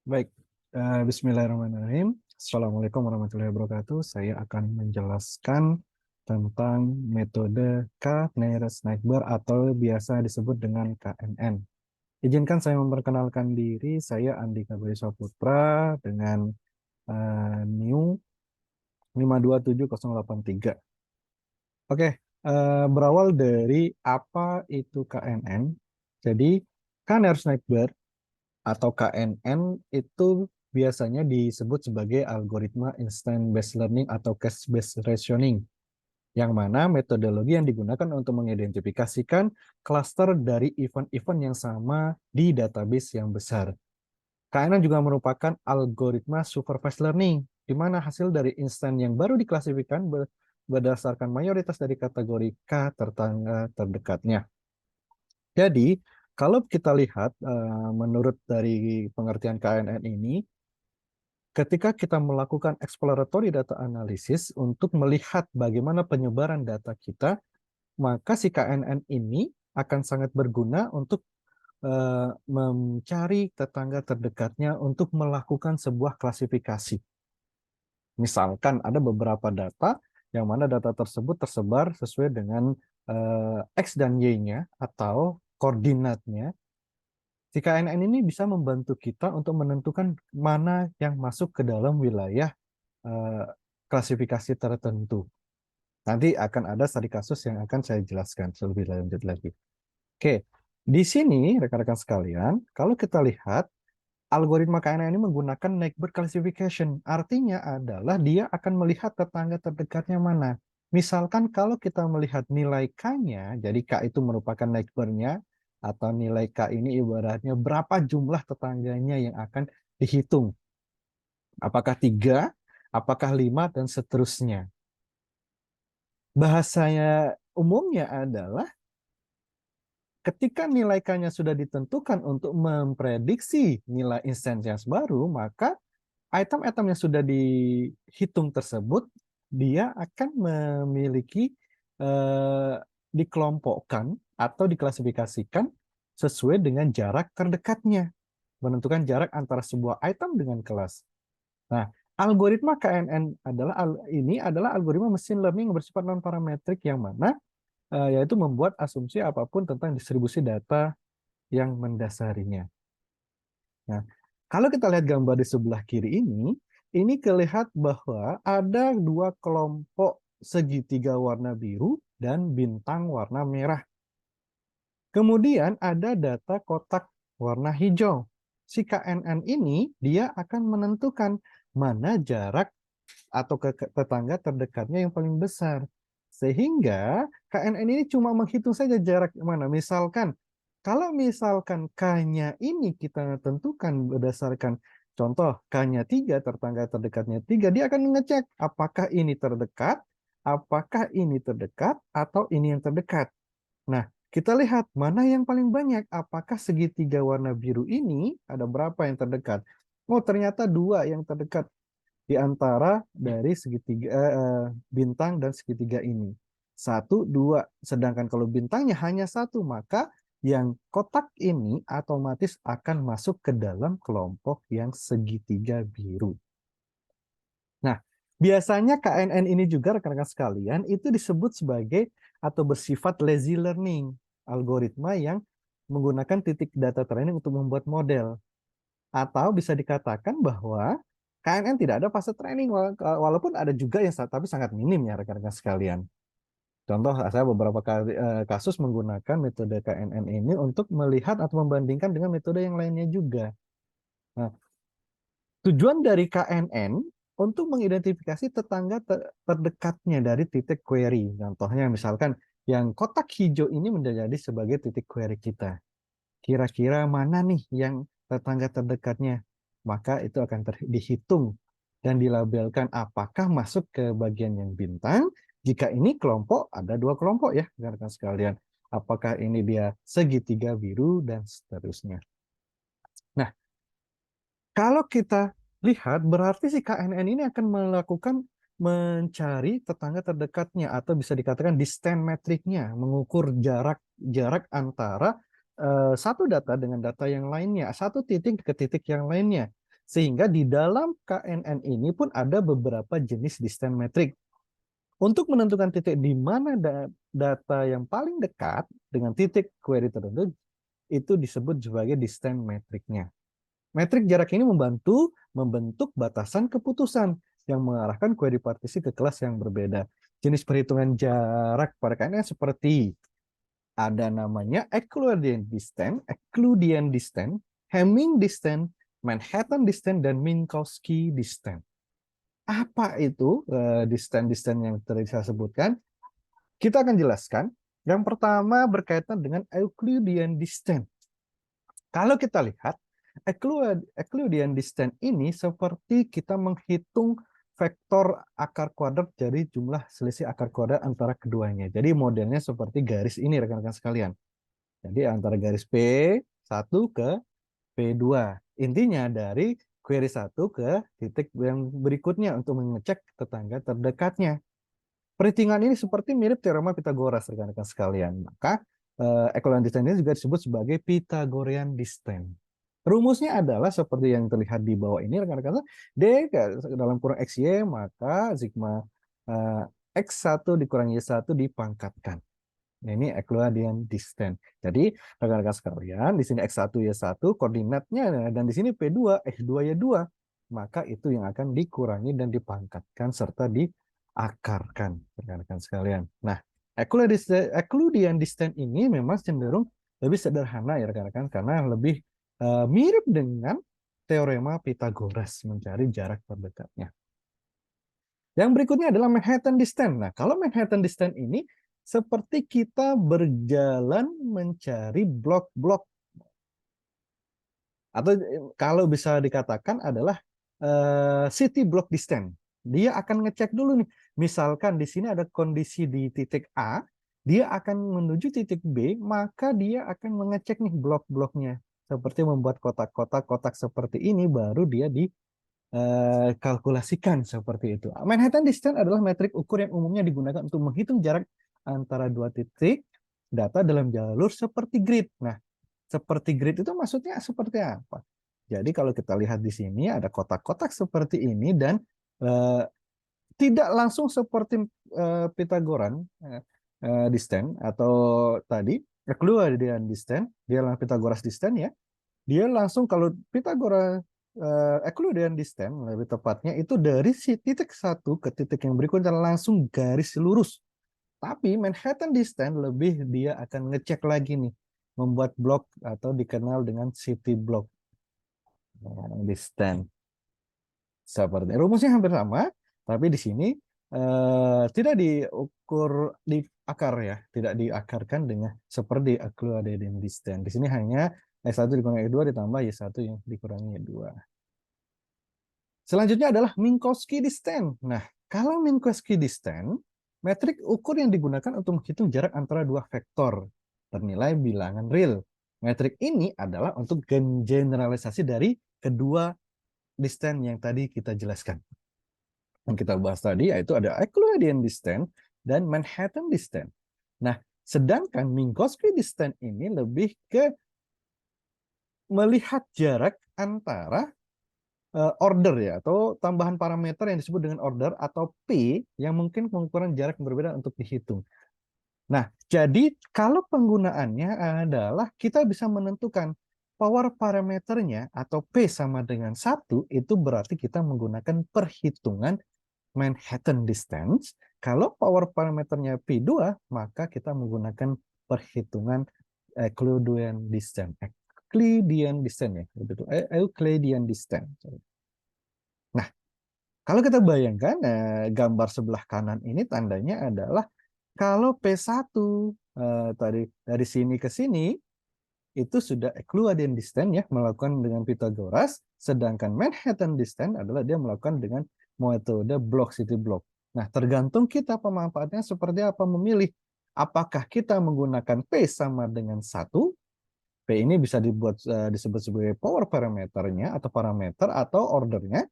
Baik, Bismillahirrahmanirrahim. Assalamualaikum warahmatullahi wabarakatuh. Saya akan menjelaskan tentang metode K-Nearest-Neighbor atau biasa disebut dengan KNN. Izinkan saya memperkenalkan diri, saya Andika Boy Saputra dengan NIU 527083. Oke, berawal dari apa itu KNN. Jadi, K-Nearest-Neighbor atau KNN itu biasanya disebut sebagai algoritma instant based learning atau cache based reasoning, yang mana metodologi yang digunakan untuk mengidentifikasikan klaster dari event-event yang sama di database yang besar. KNN juga merupakan algoritma supervised learning, di mana hasil dari instan yang baru diklasifikasikan berdasarkan mayoritas dari kategori K tetangga terdekatnya. Jadi, kalau kita lihat menurut dari pengertian KNN ini, ketika kita melakukan exploratory data analysis untuk melihat bagaimana penyebaran data kita, maka si KNN ini akan sangat berguna untuk mencari tetangga terdekatnya untuk melakukan sebuah klasifikasi. Misalkan ada beberapa data yang mana data tersebut tersebar sesuai dengan X dan Y-nya atau koordinatnya. Si KNN ini bisa membantu kita untuk menentukan mana yang masuk ke dalam wilayah eh, klasifikasi tertentu. Nanti akan ada studi kasus yang akan saya jelaskan lebih lanjut lagi. Oke, di sini rekan-rekan sekalian, kalau kita lihat algoritma KNN ini menggunakan neighbor classification. Artinya adalah dia akan melihat tetangga terdekatnya mana. Misalkan kalau kita melihat nilai K-nya, jadi K itu merupakan neighbor-nya, atau nilai K ini ibaratnya berapa jumlah tetangganya yang akan dihitung. Apakah 3, apakah 5, dan seterusnya. Bahasanya umumnya adalah ketika nilai K-nya sudah ditentukan untuk memprediksi nilai instansias baru, maka item-item yang sudah dihitung tersebut, dia akan memiliki dikelompokkan atau diklasifikasikan sesuai dengan jarak terdekatnya, menentukan jarak antara sebuah item dengan kelas. Nah, algoritma KNN adalah algoritma machine learning yang bersifat non-parametrik yang mana yaitu membuat asumsi apapun tentang distribusi data yang mendasarinya. Nah, kalau kita lihat gambar di sebelah kiri ini terlihat bahwa ada dua kelompok segitiga warna biru dan bintang warna merah. Kemudian ada data kotak warna hijau. Si KNN ini dia akan menentukan mana jarak atau tetangga terdekatnya yang paling besar. Sehingga KNN ini cuma menghitung saja jarak mana. Misalkan, kalau misalkan K-nya ini kita tentukan berdasarkan contoh K-nya 3, tetangga terdekatnya 3, dia akan mengecek apakah ini terdekat, apakah ini terdekat, atau ini yang terdekat. Nah, kita lihat mana yang paling banyak. Apakah segitiga warna biru ini ada berapa yang terdekat? Oh, ternyata 2 yang terdekat di antara dari segitiga bintang dan segitiga ini. 1, 2. Sedangkan kalau bintangnya hanya 1, maka yang kotak ini otomatis akan masuk ke dalam kelompok yang segitiga biru. Nah, biasanya KNN ini juga rekan-rekan sekalian itu disebut sebagai atau bersifat lazy learning, algoritma yang menggunakan titik data training untuk membuat model. Atau bisa dikatakan bahwa KNN tidak ada fase training, walaupun ada juga yang tapi sangat minim ya rekan-rekan sekalian. Contoh, saya beberapa kali, kasus menggunakan metode KNN ini untuk melihat atau membandingkan dengan metode yang lainnya juga. Nah, tujuan dari KNN untuk mengidentifikasi tetangga terdekatnya dari titik query. Contohnya misalkan yang kotak hijau ini menjadi sebagai titik query kita. Kira-kira mana nih yang tetangga terdekatnya? Maka itu akan dihitung dan dilabelkan apakah masuk ke bagian yang bintang. Jika ini kelompok, ada 2 kelompok ya, rekan-rekan sekalian. Apakah ini dia segitiga biru dan seterusnya. Nah, kalau kita lihat, berarti si KNN ini akan melakukan mencari tetangga terdekatnya atau bisa dikatakan distance metricnya, mengukur jarak antara satu data dengan data yang lainnya, satu titik ke titik yang lainnya. Sehingga di dalam KNN ini pun ada beberapa jenis distance metrik. Untuk menentukan titik di mana data yang paling dekat dengan titik query tertentu, itu disebut sebagai distance metriknya. Metrik jarak ini membantu membentuk batasan keputusan yang mengarahkan query partisi ke kelas yang berbeda. Jenis perhitungan jarak pada KNN seperti ada namanya Euclidean distance, Hamming distance, Manhattan distance, dan Minkowski distance. Apa itu distance yang tadi saya sebutkan? Kita akan jelaskan. Yang pertama berkaitan dengan Euclidean distance. Kalau kita lihat, Euclidean distance ini seperti kita menghitung vektor akar kuadrat dari jumlah selisih akar kuadrat antara keduanya. Jadi modelnya seperti garis ini rekan-rekan sekalian. Jadi antara garis P1 ke P2. Intinya dari query 1 ke titik yang berikutnya untuk mengecek tetangga terdekatnya. Perhitungan ini seperti mirip teorema Pitagoras, rekan-rekan sekalian. Maka Euclidean distance ini juga disebut sebagai Pythagorean distance. Rumusnya adalah seperti yang terlihat di bawah ini, rekan-rekan. D dalam kurang XY, maka sigma X1 dikurangi Y1 dipangkatkan. Nah, ini Euclidean distance. Jadi, rekan-rekan sekalian, di sini X1 Y1 koordinatnya, dan di sini P2, X2 Y2. Maka itu yang akan dikurangi dan dipangkatkan serta diakarkan, rekan-rekan sekalian. Nah, Euclidean distance ini memang cenderung lebih sederhana ya rekan-rekan, karena lebih mirip dengan teorema Pitagoras mencari jarak terdekatnya. Yang berikutnya adalah Manhattan distance. Nah, kalau Manhattan distance ini seperti kita berjalan mencari blok-blok. Atau kalau bisa dikatakan adalah city block distance. Dia akan ngecek dulu nih. Misalkan di sini ada kondisi di titik A, dia akan menuju titik B, maka dia akan mengecek nih blok-bloknya. Seperti membuat kotak-kotak seperti ini, baru dia kalkulasikan seperti itu. Manhattan distance adalah metrik ukur yang umumnya digunakan untuk menghitung jarak antara dua titik data dalam jalur seperti grid. Nah, seperti grid itu maksudnya seperti apa? Jadi kalau kita lihat di sini ada kotak-kotak seperti ini dan tidak langsung seperti Pythagorean distance atau tadi Euclidean distance, dia langsung Pythagoras distance ya. Dia langsung kalau Pythagoras Euclidean distance lebih tepatnya itu dari si titik satu ke titik yang berikutnya langsung garis lurus. Tapi Manhattan distance lebih dia akan ngecek lagi nih, membuat blok atau dikenal dengan city block distance. Seperti rumusnya hampir sama, tapi di sini tidak diukur di akar ya, tidak diakarkan dengan seperti Euclidean distance. Di sini hanya X1 dikurangi X2 ditambah Y1 yang dikurangi Y2. Selanjutnya adalah Minkowski distance. Nah, kalau Minkowski distance, metrik ukur yang digunakan untuk menghitung jarak antara dua vektor bernilai bilangan real. Metrik ini adalah untuk generalisasi dari kedua distance yang tadi kita jelaskan. Yang kita bahas tadi yaitu ada Euclidean distance dan Manhattan distance. Nah, sedangkan Minkowski distance ini lebih ke melihat jarak antara order ya, atau tambahan parameter yang disebut dengan order atau P yang mungkin pengukuran jarak yang berbeda untuk dihitung. Nah, jadi kalau penggunaannya adalah kita bisa menentukan power parameternya atau P sama dengan 1, itu berarti kita menggunakan perhitungan Manhattan distance. Kalau power parameternya P2, maka kita menggunakan perhitungan Euclidean distance. Euclidean distance ya, Euclidean distance. Nah, kalau kita bayangkan gambar sebelah kanan ini tandanya adalah kalau P1 tadi dari sini ke sini itu sudah Euclidean distance ya, melakukan dengan Pythagoras, sedangkan Manhattan distance adalah dia melakukan dengan metode block city block. Nah, tergantung kita pemanfaatnya seperti apa memilih. Apakah kita menggunakan P sama dengan 1, P ini bisa disebut sebagai power parameternya atau parameter atau ordernya.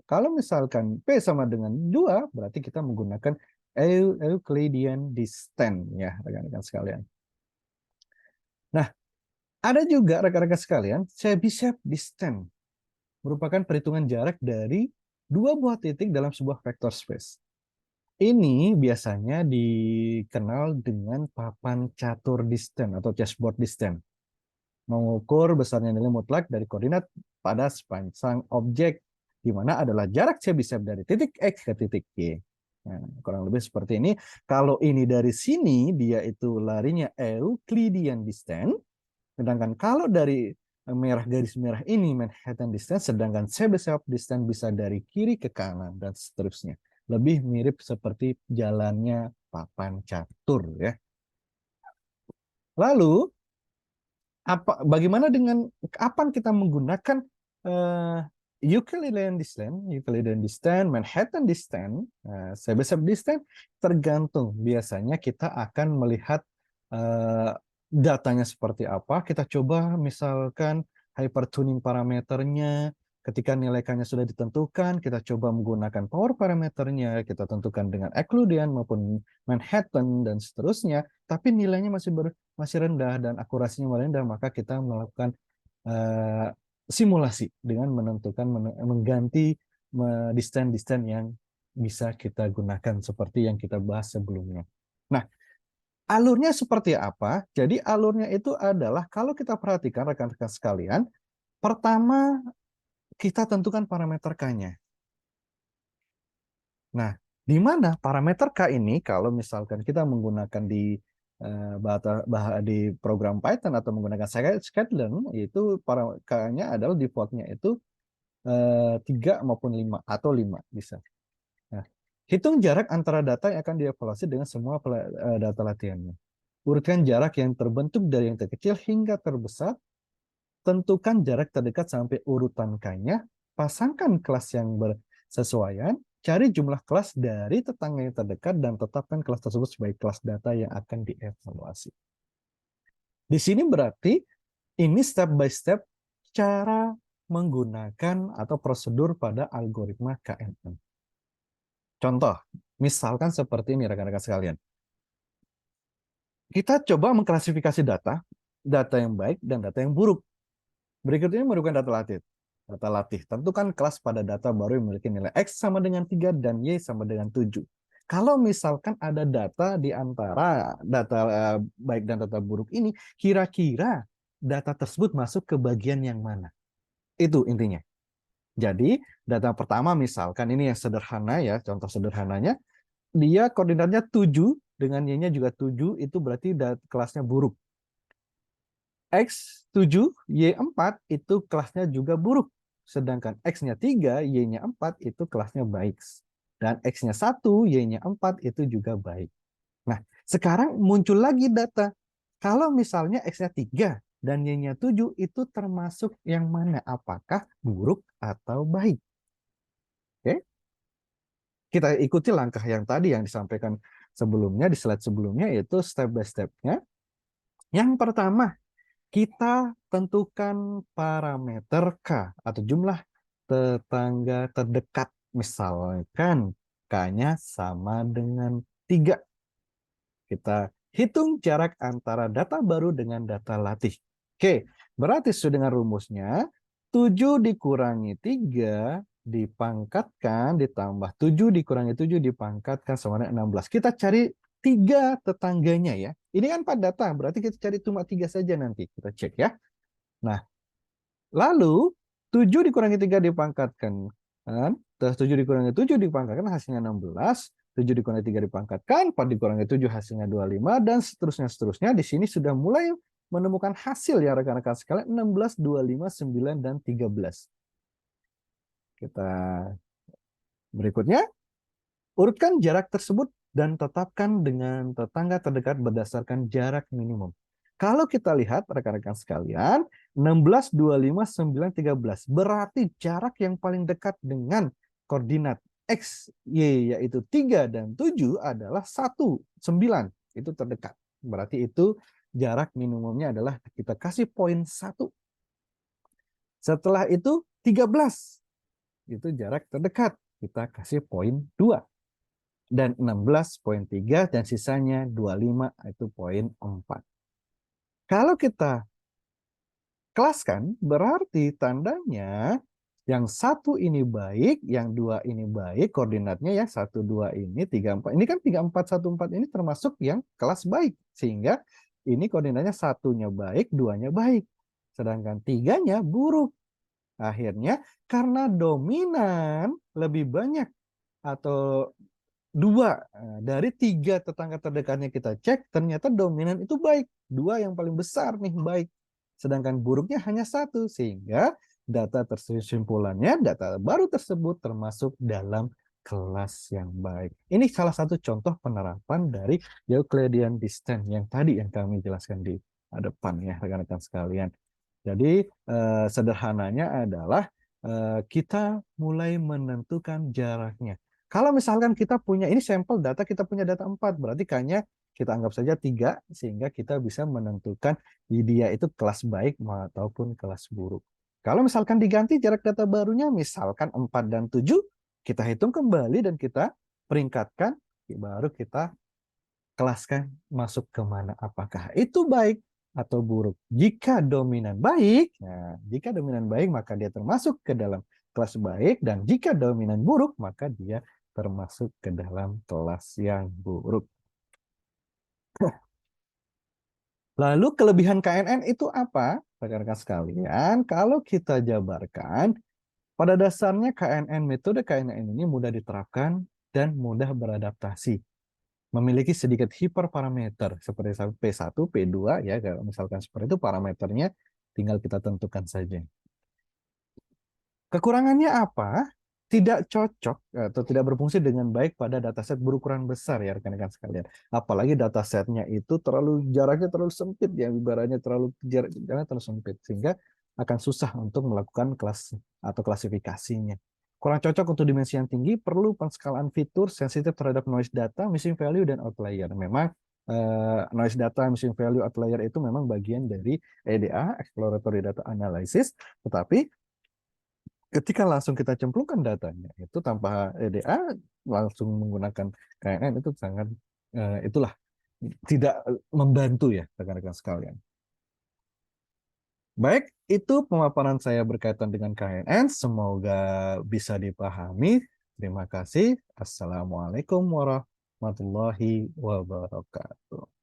Kalau misalkan P sama dengan 2, berarti kita menggunakan Euclidean distance ya, rekan-rekan sekalian. Nah, ada juga rekan-rekan sekalian Chebyshev distance. merupakan perhitungan jarak dari dua buah titik dalam sebuah vector space. Ini biasanya dikenal dengan papan catur distance atau chessboard distance. Mengukur besarnya nilai mutlak dari koordinat pada sepanjang objek, di mana adalah jarak Chebyshev dari titik X ke titik Y. Nah, kurang lebih seperti ini. Kalau ini dari sini, dia itu larinya Euclidean distance. Sedangkan kalau dari merah garis merah ini Manhattan distance, sedangkan Chebyshev distance bisa dari kiri ke kanan dan seterusnya. Lebih mirip seperti jalannya papan catur ya. Lalu bagaimana dengan kapan kita menggunakan uh, Euclidean distance, Manhattan distance, Chebyshev distance, tergantung. Biasanya kita akan melihat uh, datanya seperti apa. Kita coba misalkan hypertuning parameternya. Ketika nilai K-nya sudah ditentukan, kita coba menggunakan power parameternya. Kita tentukan dengan Euclidean maupun Manhattan dan seterusnya. Tapi nilainya masih rendah dan akurasinya rendah, maka kita melakukan simulasi dengan mengganti distance yang bisa kita gunakan seperti yang kita bahas sebelumnya. Nah, alurnya seperti apa? Jadi alurnya itu adalah kalau kita perhatikan rekan-rekan sekalian, pertama kita tentukan parameter K-nya. Nah, di mana parameter K ini kalau misalkan kita menggunakan di program Python atau menggunakan scikit-learn, itu para K-nya adalah defaultnya itu 3 maupun 5 atau 5 bisa. Nah, hitung jarak antara data yang akan dievaluasi dengan semua data latihannya. Urutkan jarak yang terbentuk dari yang terkecil hingga terbesar. Tentukan jarak terdekat sampai urutan K-nya. Pasangkan kelas yang bersesuaian. Cari jumlah kelas dari tetangga yang terdekat dan tetapkan kelas tersebut sebagai kelas data yang akan dievaluasi. Di sini berarti ini step by step cara menggunakan atau prosedur pada algoritma KNN. Contoh, misalkan seperti ini rekan-rekan sekalian. Kita coba mengklasifikasi data yang baik dan data yang buruk. Berikut ini merupakan data latih. Data latih. Tentukan kelas pada data baru yang memiliki nilai X sama dengan 3 dan Y sama dengan 7. Kalau misalkan ada data di antara data baik dan data buruk ini, kira-kira data tersebut masuk ke bagian yang mana? Itu intinya. Jadi, data pertama misalkan ini yang sederhana ya, contoh sederhananya, dia koordinatnya 7 dengan Y-nya juga 7, itu berarti kelasnya buruk. X7, Y4 itu kelasnya juga buruk. Sedangkan X-nya 3, Y-nya 4 itu kelasnya baik. Dan X-nya 1, Y-nya 4 itu juga baik. Nah, sekarang muncul lagi data. Kalau misalnya X-nya 3 dan Y-nya 7 itu termasuk yang mana? Apakah buruk atau baik? Oke. Kita ikuti langkah yang tadi yang disampaikan sebelumnya, di slide sebelumnya, yaitu step by step-nya. Yang pertama, kita tentukan parameter K atau jumlah tetangga terdekat. Misalkan K-nya sama dengan 3. Kita hitung jarak antara data baru dengan data latih. Oke, berarti sesuai dengan rumusnya, 7 dikurangi 3 dipangkatkan, ditambah 7 dikurangi 7 dipangkatkan sama dengan 16. Kita cari 3 tetangganya ya. Ini kan 4 data, berarti kita cari cuma 3 saja nanti. Kita cek ya. Nah, lalu 7 dikurangi 3 dipangkatkan. Kan? Terus 7 dikurangi 7 dipangkatkan hasilnya 16. 7 dikurangi 3 dipangkatkan, 4 dikurangi 7 hasilnya 25, dan seterusnya. Di sini sudah mulai menemukan hasil ya rekan-rekan sekalian, 16, 25, 9, dan 13. Kita berikutnya, urutkan jarak tersebut dan tetapkan dengan tetangga terdekat berdasarkan jarak minimum. Kalau kita lihat rekan-rekan sekalian, 16, 25, 9, 13. Berarti jarak yang paling dekat dengan koordinat X, Y, yaitu 3 dan 7 adalah 1, 9. Itu terdekat. Berarti itu jarak minimumnya adalah kita kasih poin 1. Setelah itu 13. Itu jarak terdekat. Kita kasih poin 2. Dan 16 poin 3 dan sisanya 25 itu poin 4. Kalau kita kelaskan berarti tandanya Yang satu ini baik, yang dua ini baik, koordinatnya ya 1, 2 ini, 3, 4. Ini kan 3, 4, 1, 4 ini termasuk yang kelas baik. Sehingga ini koordinatnya satunya baik, duanya baik. Sedangkan tiganya buruk. Akhirnya karena dominan lebih banyak atau dua dari tiga tetangga terdekatnya kita cek, ternyata dominan itu baik. Dua yang paling besar nih baik. Sedangkan buruknya hanya satu. Sehingga data tersimpulannya, data baru tersebut termasuk dalam kelas yang baik. Ini salah satu contoh penerapan dari Euclidean distance yang tadi yang kami jelaskan di depan ya rekan-rekan sekalian. Jadi sederhananya adalah kita mulai menentukan jaraknya. Kalau misalkan kita punya, ini sampel data, kita punya data 4, berarti kayaknya kita anggap saja 3, sehingga kita bisa menentukan dia itu kelas baik ataupun kelas buruk. Kalau misalkan diganti jarak data barunya, misalkan 4 dan 7, kita hitung kembali dan kita peringkatkan, baru kita kelaskan masuk ke mana. Apakah itu baik atau buruk? Jika dominan baik, jika dominan baik maka dia termasuk ke dalam kelas baik, dan jika dominan buruk maka dia termasuk ke dalam kelas yang buruk. Lalu kelebihan KNN itu apa? Rekan-rekan sekalian, kalau kita jabarkan, pada dasarnya metode KNN ini mudah diterapkan dan mudah beradaptasi. Memiliki sedikit hiperparameter seperti P1, P2 ya, kalau misalkan seperti itu parameternya tinggal kita tentukan saja. Kekurangannya apa? Tidak cocok atau tidak berfungsi dengan baik pada dataset berukuran besar ya rekan-rekan sekalian. Apalagi datasetnya itu jaraknya terlalu sempit ya, ibaratnya jaraknya terlalu sempit sehingga akan susah untuk melakukan kelas atau klasifikasinya. Kurang cocok untuk dimensi yang tinggi, perlu penskalaan fitur sensitif terhadap noise data, missing value, dan outlier. Memang noise data, missing value, outlier itu memang bagian dari EDA, Exploratory Data Analysis, tetapi ketika langsung kita cemplungkan datanya itu tanpa EDA langsung menggunakan KNN itu sangat itulah tidak membantu ya rekan-rekan sekalian. Baik, itu pemaparan saya berkaitan dengan KNN. Semoga bisa dipahami. Terima kasih. Assalamualaikum warahmatullahi wabarakatuh.